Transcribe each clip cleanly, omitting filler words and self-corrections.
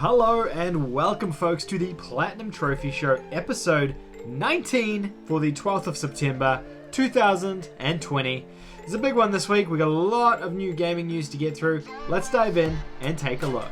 Hello and welcome folks to the Platinum Trophy Show episode 19 for the 12th of September 2020. It's a big one this week. We got a lot of new gaming news to get through. Let's dive in and take a look.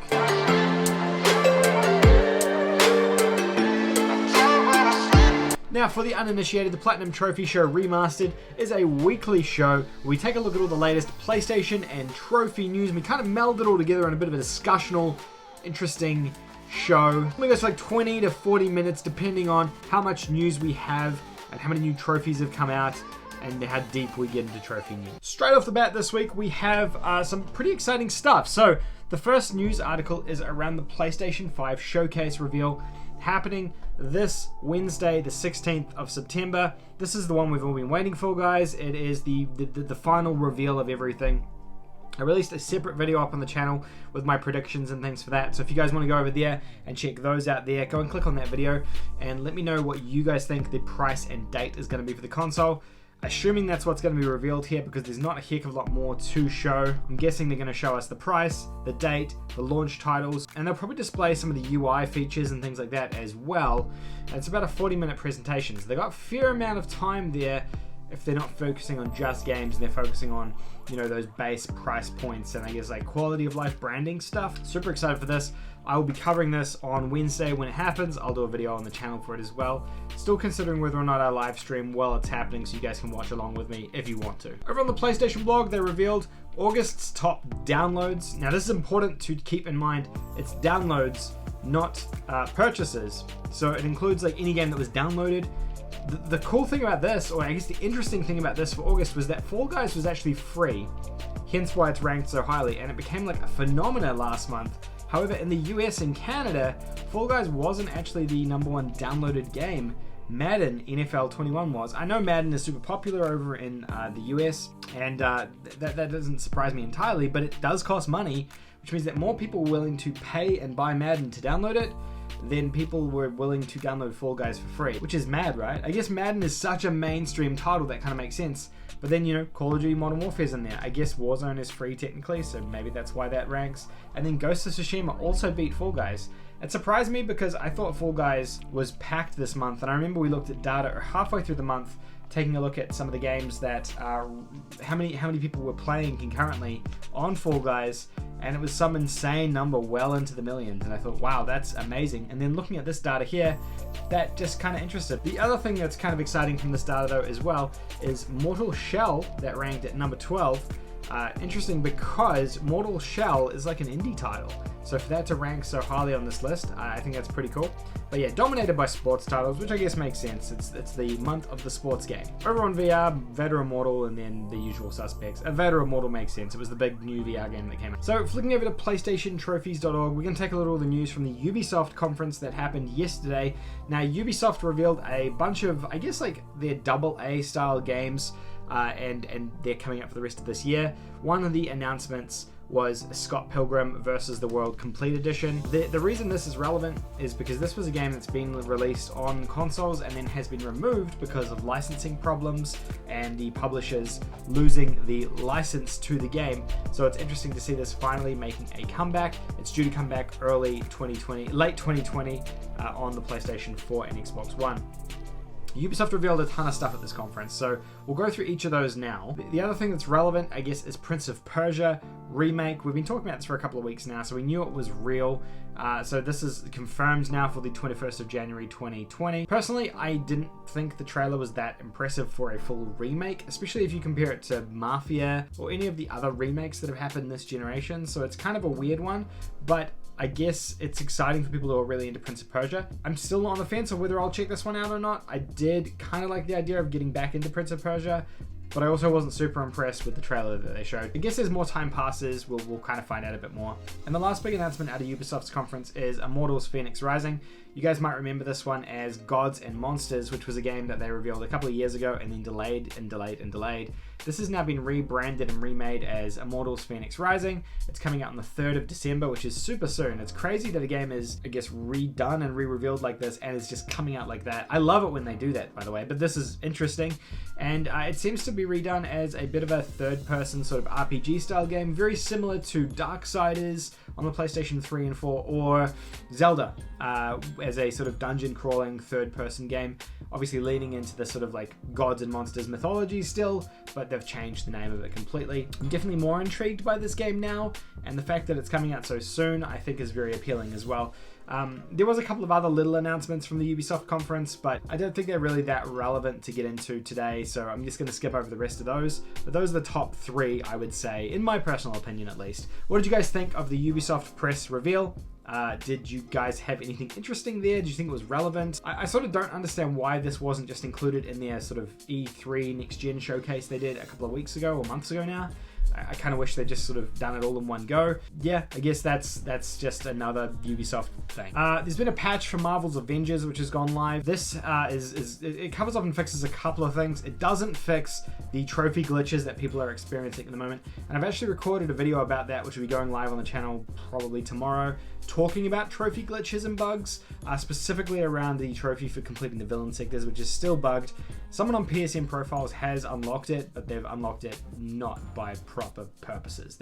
Now, for the uninitiated, the Platinum Trophy Show Remastered is a weekly show where we take a look at all the latest PlayStation and trophy news. We kind of meld it all together in a bit of a discussional, interesting show. It goes for like 20 to 40 minutes depending on how much news we have and how many new trophies have come out and how deep we get into trophy news. Straight off the bat this week we have some pretty exciting stuff. So the first news article is around the PlayStation 5 showcase reveal happening this Wednesday, the 16th of September. This is the one we've all been waiting for, guys. It is the final reveal of everything. I released a separate video up on the channel with my predictions and things for that. So if you guys want to go over there and check those out there, go and click on that video and let me know what you guys think the price and date is going to be for the console. Assuming that's what's going to be revealed here because there's not a heck of a lot more to show. I'm guessing they're going to show us the price, the date, the launch titles, and they'll probably display some of the UI features and things like that as well. And it's about a 40-minute presentation, so they got a fair amount of time there if they're not focusing on just games and they're focusing on, you know, those base price points and I guess like quality of life branding stuff. Super excited for this. I will be covering this on Wednesday when it happens. I'll do a video on the channel for it as well. Still considering whether or not I live stream while it's happening so you guys can watch along with me if you want to. Over on the PlayStation blog, they revealed August's top downloads. Now this is important to keep in mind. It's downloads, not purchases. So it includes like any game that was downloaded. The cool thing about this, or I guess the interesting thing about this for August, was that Fall Guys was actually free, hence why it's ranked so highly, and it became like a phenomenon last month. However, in the US and Canada, Fall Guys wasn't actually the #1 downloaded game. Madden NFL 21 was. I know Madden is super popular over in the US, and that doesn't surprise me entirely, but it does cost money, which means that more people were willing to pay and buy Madden to download it than people were willing to download Fall Guys for free, which is mad, right? I guess Madden is such a mainstream title that kind of makes sense. But then, you know, Call of Duty Modern Warfare's in there. I guess Warzone is free technically, so maybe that's why that ranks. And then Ghost of Tsushima also beat Fall Guys. It surprised me because I thought Fall Guys was packed this month, and I remember we looked at data halfway through the month, taking a look at some of the games that how many people were playing concurrently on Fall Guys, and it was some insane number well into the millions, and I thought, wow, that's amazing. And then looking at this data here, that just kind of interested. The other thing that's kind of exciting from this data though as well is Mortal Shell, that ranked at number 12. Interesting because Mortal Shell is like an indie title, so for that to rank so highly on this list, I think that's pretty cool. But yeah, dominated by sports titles, which I guess makes sense. It's the month of the sports game. Over on VR, Vader Immortal, and then the usual suspects. Vader Immortal makes sense. It was the big new VR game that came out. So flicking over to PlayStationTrophies.org, we're going to take a look at all the news from the Ubisoft Conference that happened yesterday. Now, Ubisoft revealed a bunch of, I guess, like their AA style games, and they're coming up for the rest of this year. One of the announcements was Scott Pilgrim vs. the World Complete Edition. The reason this is relevant is because this was a game that's been released on consoles and then has been removed because of licensing problems and the publishers losing the license to the game. So it's interesting to see this finally making a comeback. It's due to come back late 2020 on the PlayStation 4 and Xbox One. Ubisoft revealed a ton of stuff at this conference, so we'll go through each of those now. The other thing that's relevant, I guess, is Prince of Persia Remake. We've been talking about this for a couple of weeks now, so we knew it was real. So this is confirmed now for the 21st of January 2020. Personally, I didn't think the trailer was that impressive for a full remake, especially if you compare it to Mafia or any of the other remakes that have happened this generation, so it's kind of a weird one, but I guess it's exciting for people who are really into Prince of Persia. I'm still on the fence of whether I'll check this one out or not. I did kind of like the idea of getting back into Prince of Persia, but I also wasn't super impressed with the trailer that they showed. I guess as more time passes, we'll kind of find out a bit more. And the last big announcement out of Ubisoft's conference is Immortals Fenyx Rising. You guys might remember this one as Gods and Monsters, which was a game that they revealed a couple of years ago and then delayed. This has now been rebranded and remade as Immortals Fenyx Rising. It's coming out on the 3rd of December, which is super soon. It's crazy that a game is, I guess, redone and re-revealed like this and is just coming out like that. I love it when they do that, by the way, but this is interesting. And it seems to be redone as a bit of a third-person sort of RPG style game, very similar to Darksiders on the PlayStation 3 and 4, or Zelda as a sort of dungeon crawling third-person game, obviously leaning into the sort of like gods and monsters mythology still, but they've changed the name of it completely. I'm definitely more intrigued by this game now, and the fact that it's coming out so soon I think is very appealing as well. There was a couple of other little announcements from the Ubisoft conference, but I don't think they're really that relevant to get into today, so I'm just going to skip over the rest of those. But those are the top 3, I would say, in my personal opinion at least. What did you guys think of the Ubisoft press reveal? Did you guys have anything interesting there? Did you think it was relevant? I sort of don't understand why this wasn't just included in their sort of E3 next gen showcase they did a couple of weeks ago or months ago now. I kind of wish they'd just sort of done it all in one go. Yeah, I guess that's just another Ubisoft thing. There's been a patch for Marvel's Avengers which has gone live. This it covers off and fixes a couple of things. It doesn't fix the trophy glitches that people are experiencing at the moment, and I've actually recorded a video about that which will be going live on the channel probably tomorrow, talking about trophy glitches and bugs, specifically around the trophy for completing the villain sectors, which is still bugged. Someone on PSN Profiles has unlocked it, but they've unlocked it not by proper purposes.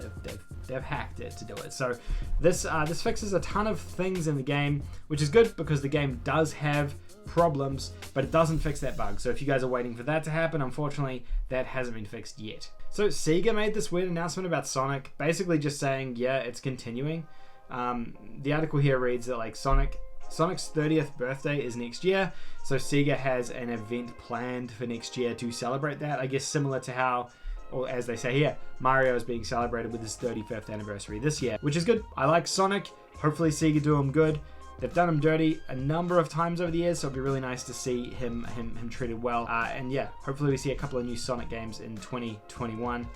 They've hacked it to do it. So this fixes a ton of things in the game, which is good because the game does have problems, but it doesn't fix that bug. So if you guys are waiting for that to happen, unfortunately, that hasn't been fixed yet. So Sega made this weird announcement about Sonic, basically just saying, yeah, it's continuing. The article here reads that like Sonic's 30th birthday is next year, so Sega has an event planned for next year to celebrate that. I guess similar to how, or as they say here, Mario is being celebrated with his 35th anniversary this year, which is good. I like Sonic. Hopefully Sega do him good. They've done him dirty a number of times over the years, so it'd be really nice to see him treated well. And yeah, hopefully we see a couple of new Sonic games in 2021.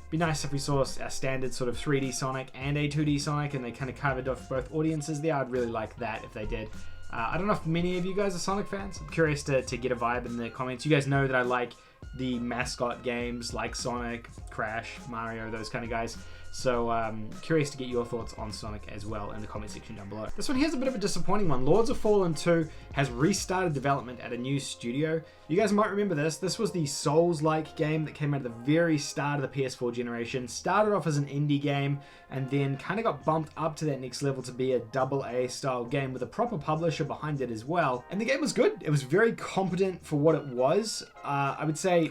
Be nice if we saw a standard sort of 3D Sonic and a 2D Sonic, and they kind of covered off both audiences there. I'd really like that if they did. I don't know if many of you guys are Sonic fans. I'm curious to get a vibe in the comments. You guys know that I like the mascot games like Sonic, Crash, Mario, those kind of guys. So curious to get your thoughts on Sonic as well in the comment section down below. This one here's a bit of a disappointing one. Lords of Fallen 2 has restarted development at a new studio. You guys might remember this. This was the Souls-like game that came out at the very start of the PS4 generation. Started off as an indie game and then kind of got bumped up to that next level to be a AA style game with a proper publisher behind it as well. And the game was good. It was very competent for what it was. I would say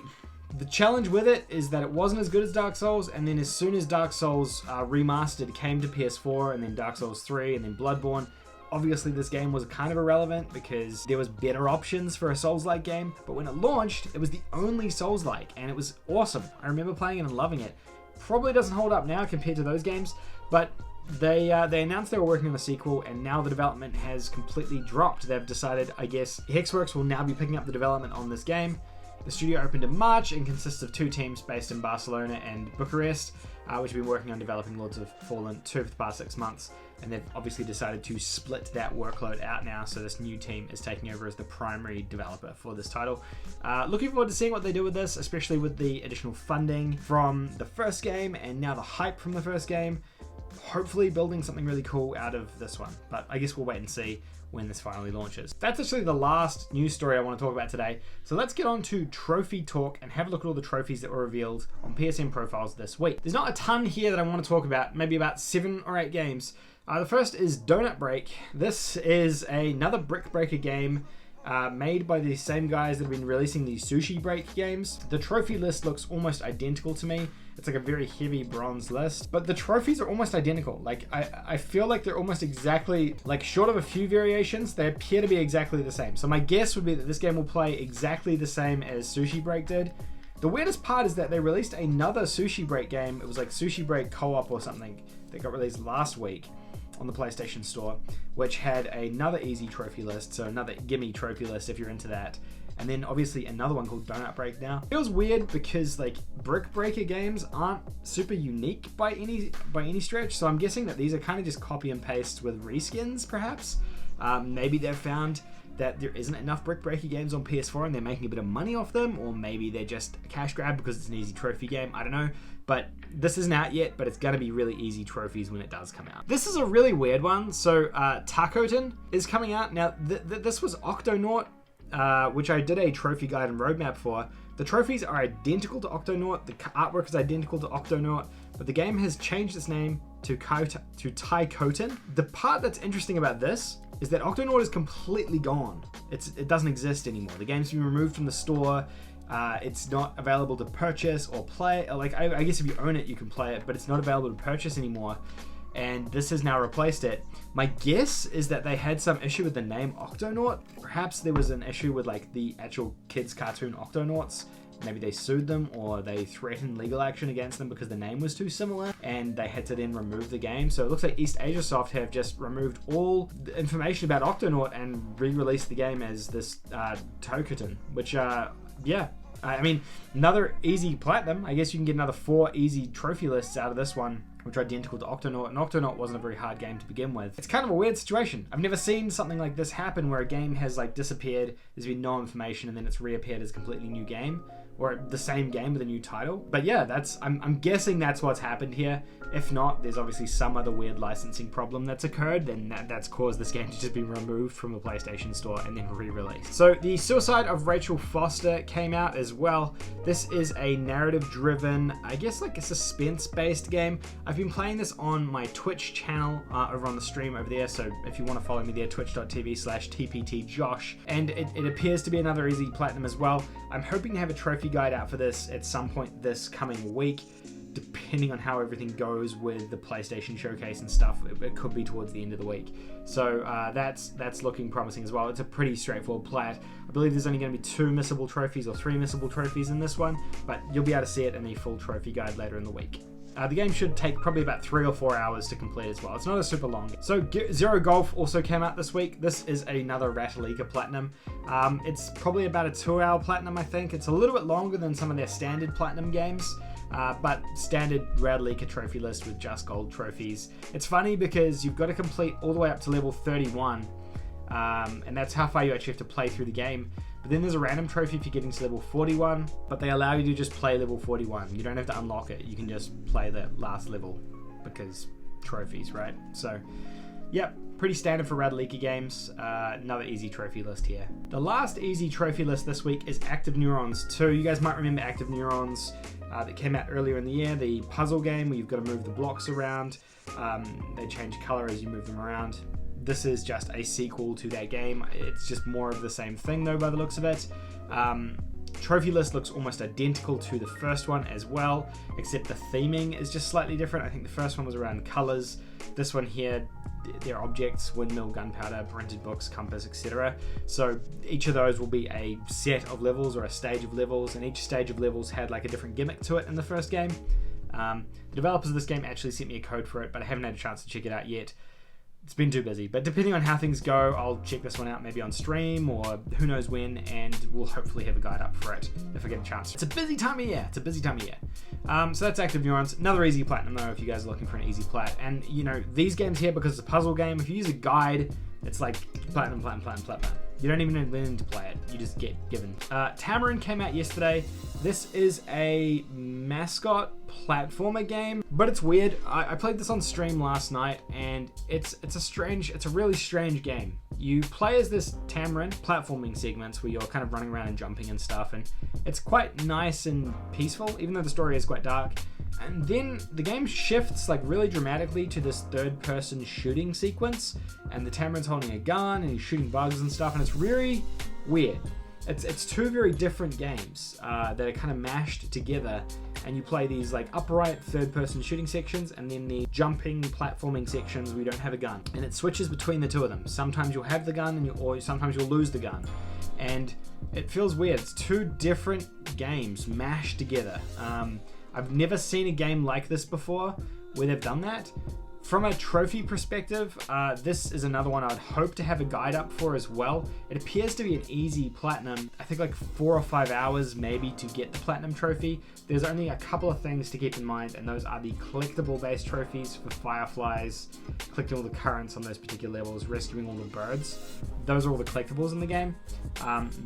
the challenge with it is that it wasn't as good as Dark Souls, and then as soon as Dark Souls Remastered came to PS4, and then Dark Souls 3, and then Bloodborne, obviously this game was kind of irrelevant because there was better options for a Souls-like game, but when it launched, it was the only Souls-like, and it was awesome. I remember playing it and loving it. Probably doesn't hold up now compared to those games, but they announced they were working on a sequel, and now the development has completely dropped. They've decided, I guess, Hexworks will now be picking up the development on this game. The studio opened in March and consists of 2 teams based in Barcelona and Bucharest, which have been working on developing Lords of Fallen 2 for the past 6 months. And they've obviously decided to split that workload out now, so this new team is taking over as the primary developer for this title. Looking forward to seeing what they do with this, especially with the additional funding from the first game and now the hype from the first game. Hopefully building something really cool out of this one, but I guess we'll wait and see when this finally launches. That's actually the last news story I want to talk about today. So let's get on to trophy talk and have a look at all the trophies that were revealed on PSN Profiles this week. There's not a ton here that I want to talk about, maybe about 7 or 8 games. The first is Donut Break. This is another Brick Breaker game made by the same guys that have been releasing the Sushi Break games. The trophy list looks almost identical to me. It's like a very heavy bronze list, but the trophies are almost identical. Like I feel like they're almost exactly, like short of a few variations, they appear to be exactly the same. So my guess would be that this game will play exactly the same as Sushi Break did. The weirdest part is that they released another Sushi Break game. It was like Sushi Break Co-op or something that got released last week on the PlayStation Store, which had another easy trophy list, so another gimme trophy list if you're into that. And then obviously another one called Donut Break now. It feels weird because like Brick Breaker games aren't super unique by any stretch, so I'm guessing that these are kind of just copy and paste with reskins perhaps. Maybe they've found that there isn't enough Brick Breaker games on PS4 and they're making a bit of money off them, or maybe they're just a cash grab because it's an easy trophy game, I don't know. But this isn't out yet, but it's gonna be really easy trophies when it does come out. This is a really weird one. So Taikotan is coming out. Now this was Octonaut, which I did a trophy guide and roadmap for. The trophies are identical to Octonaut, the artwork is identical to Octonaut, but the game has changed its name to Taikotan. The part that's interesting about this is that Octonaut is completely gone. It doesn't exist anymore. The game's been removed from the store. It's not available to purchase or play. Like, I guess if you own it, you can play it, but it's not available to purchase anymore. And this has now replaced it. My guess is that they had some issue with the name Octonaut. Perhaps there was an issue with like the actual kids cartoon Octonauts. Maybe they sued them or they threatened legal action against them because the name was too similar and they had to then remove the game. So it looks like East Asia Soft have just removed all the information about Octonaut and re-released the game as this Taikotan, which yeah. I mean, another easy platinum. I guess you can get another 4 easy trophy lists out of this one, which are identical to Octonaut, and Octonaut wasn't a very hard game to begin with. It's kind of a weird situation. I've never seen something like this happen where a game has like disappeared, there's been no information, and then it's reappeared as a completely new game, or the same game with a new title. But yeah, I'm guessing that's what's happened here. If not, there's obviously some other weird licensing problem that's occurred, then that's caused this game to just be removed from the PlayStation Store and then re-released. So the Suicide of Rachel Foster came out as well. This is a narrative-driven, I guess like a suspense-based game. I've been playing this on my Twitch channel over on the stream over there, so if you want to follow me there, twitch.tv/TPTJosh. And it appears to be another easy platinum as well. I'm hoping to have a trophy guide out for this at some point this coming week. Depending on how everything goes with the PlayStation Showcase and stuff, it could be towards the end of the week. So that's looking promising as well. It's a pretty straightforward plat. I believe there's only going to be 2 missable trophies or 3 missable trophies in this one, but you'll be able to see it in the full trophy guide later in the week. The game should take probably about 3 or 4 hours to complete as well. It's not a super long game. So Zero Golf also came out this week. This is another Ratalaika Platinum. It's probably about a 2-hour Platinum, I think. It's a little bit longer than some of their standard Platinum games. But standard Ratalaika trophy list with just gold trophies. It's funny because you've got to complete all the way up to level 31, and that's how far you actually have to play through the game. But then there's a random trophy if you're getting to level 41, but they allow you to just play level 41. You don't have to unlock it. You can just play the last level because trophies, right? So, yep, pretty standard for Ratalaika games. Another easy trophy list here. The last easy trophy list this week is Active Neurons 2. You guys might remember Active Neurons that came out earlier in the year, the puzzle game where you've got to move the blocks around. They change color as you move them around. This is just a sequel to that game. It's just more of the same thing though by the looks of it. Trophy list looks almost identical to the first one as well, except the theming is just slightly different. I think the first one was around colors. This one here, they're objects: windmill, gunpowder, printed books, compass, etc. So each of those will be a set of levels or a stage of levels, and each stage of levels had like a different gimmick to it in the first game. The developers of this game actually sent me a code for it, but I haven't had a chance to check it out yet. It's been too busy, but depending on how things go, I'll check this one out maybe on stream or who knows when, and we'll hopefully have a guide up for it if I get a chance. It's a busy time of year. So that's Active Neurons. Another easy platinum though if you guys are looking for an easy plat. And you know, these games here, because it's a puzzle game, if you use a guide, it's like platinum. You don't even need to play it. You just get given. Tamarind came out yesterday. This is a mascot platformer game, but it's weird. I played this on stream last night, and it's a really strange game. You play as this Tamarind platforming segments where you're kind of running around and jumping and stuff, and it's quite nice and peaceful, even though the story is quite dark. And then the game shifts like really dramatically to this third-person shooting sequence, and the Tamarind's holding a gun and he's shooting bugs and stuff, and it's really weird. It's 2 very different games that are kind of mashed together, and you play these like upright third-person shooting sections and then the jumping platforming sections where you don't have a gun, and it switches between the 2 of them. Sometimes you'll have the gun or sometimes you'll lose the gun, and it feels weird. It's 2 different games mashed together. I've never seen a game like this before where they've done that. From a trophy perspective, this is another one I'd hope to have a guide up for as well. It appears to be an easy platinum. I think like 4 or 5 hours maybe to get the platinum trophy. There's only a couple of things to keep in mind, and those are the collectible based trophies for Fireflies, collecting all the currents on those particular levels, rescuing all the birds. Those are all the collectibles in the game.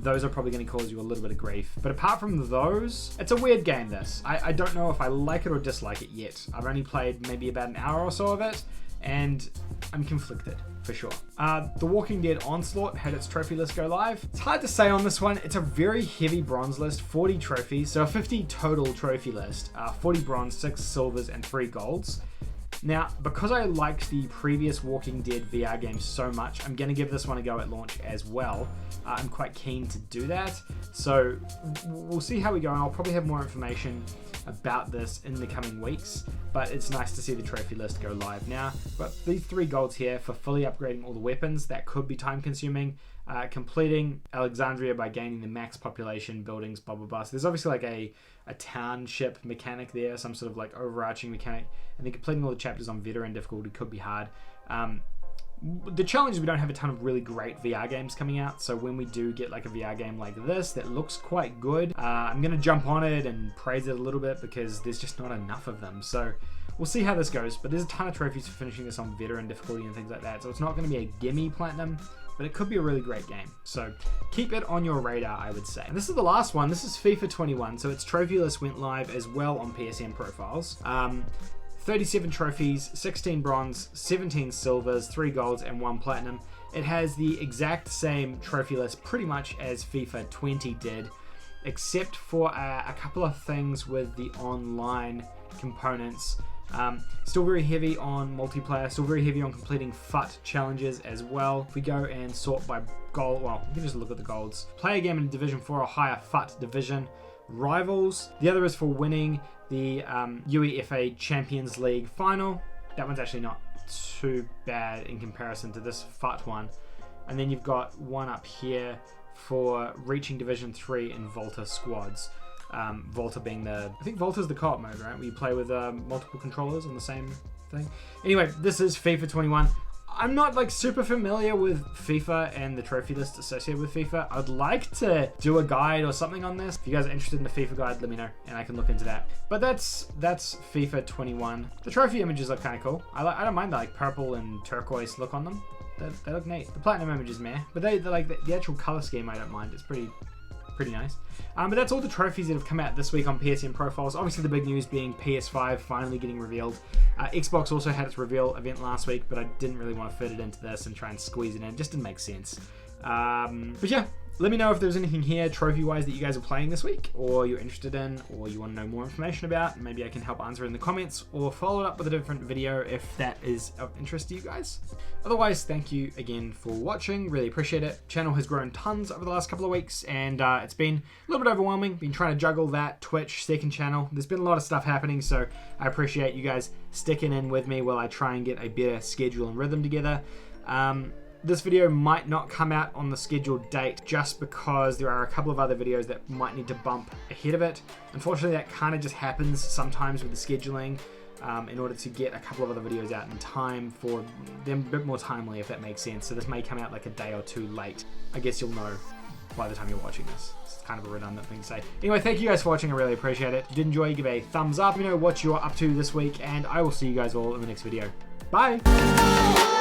Those are probably going to cause you a little bit of grief. But apart from those, it's a weird game, this. I don't know if I like it or dislike it yet. I've only played maybe about an hour or so of it, and I'm conflicted for sure. The Walking Dead Onslaught had its trophy list go live. It's hard to say on this one. It's a very heavy bronze list, 40 trophies, so a 50 total trophy list, 40 bronze, 6 silvers, and 3 golds. Now, because I liked the previous Walking Dead VR game so much, I'm going to give this one a go at launch as well. I'm quite keen to do that. So we'll see how we go, and I'll probably have more information about this in the coming weeks, but it's nice to see the trophy list go live now. But these 3 golds here for fully upgrading all the weapons, that could be time consuming. Completing Alexandria by gaining the max population, buildings, blah blah blah. So there's obviously like a township mechanic there, some sort of like overarching mechanic, and then completing all the chapters on veteran difficulty could be hard. The challenge is we don't have a ton of really great VR games coming out, so when we do get like a VR game like this that looks quite good, I'm going to jump on it and praise it a little bit because there's just not enough of them. So we'll see how this goes, but there's a ton of trophies for finishing this on veteran difficulty and things like that, so it's not going to be a gimme platinum, but it could be a really great game. So keep it on your radar, I would say. And this is the last one. This is FIFA 21, so its trophy list went live as well on PSN profiles. 37 trophies, 16 bronze, 17 silvers, 3 golds, and 1 platinum. It has the exact same trophy list pretty much as FIFA 20 did, except for a couple of things with the online components. Still very heavy on multiplayer, still very heavy on completing FUT challenges as well. If we go and sort by gold, well, you can just look at the golds. Play a game in Division 4 or higher FUT division. Rivals. The other is for winning the UEFA Champions League final. That one's actually not too bad in comparison to this FUT one. And then you've got one up here for reaching Division 3 in Volta squads. Volta being I think Volta's the co-op mode, right? Where you play with multiple controllers on the same thing. Anyway, this is FIFA 21. I'm not like super familiar with FIFA and the trophy list associated with FIFA. I'd like to do a guide or something on this. If you guys are interested in the FIFA guide, let me know and I can look into that. But that's FIFA 21. The trophy images look kind of cool. I don't mind the like purple and turquoise look on them. They look neat. The platinum images, meh. But they're like the actual color scheme, I don't mind. It's pretty nice. But that's all the trophies that have come out this week on PSN profiles. Obviously the big news being PS5 finally getting revealed. Xbox also had its reveal event last week, but I didn't really want to fit it into this and try and squeeze it in. It just didn't make sense. But yeah, let me know if there's anything here trophy-wise that you guys are playing this week, or you're interested in, or you want to know more information about. Maybe I can help answer in the comments, or follow it up with a different video if that is of interest to you guys. Otherwise, thank you again for watching. Really appreciate it. Channel has grown tons over the last couple of weeks, and it's been a little bit overwhelming. Been trying to juggle that Twitch second channel. There's been a lot of stuff happening, so I appreciate you guys sticking in with me while I try and get a better schedule and rhythm together. This video might not come out on the scheduled date just because there are a couple of other videos that might need to bump ahead of it. Unfortunately, that kind of just happens sometimes with the scheduling in order to get a couple of other videos out in time for them a bit more timely, if that makes sense. So this may come out like a day or two late. I guess you'll know by the time you're watching this. It's kind of a redundant thing to say. Anyway, thank you guys for watching. I really appreciate it. If you did enjoy, give a thumbs up. Let me know what you're up to this week, and I will see you guys all in the next video. Bye!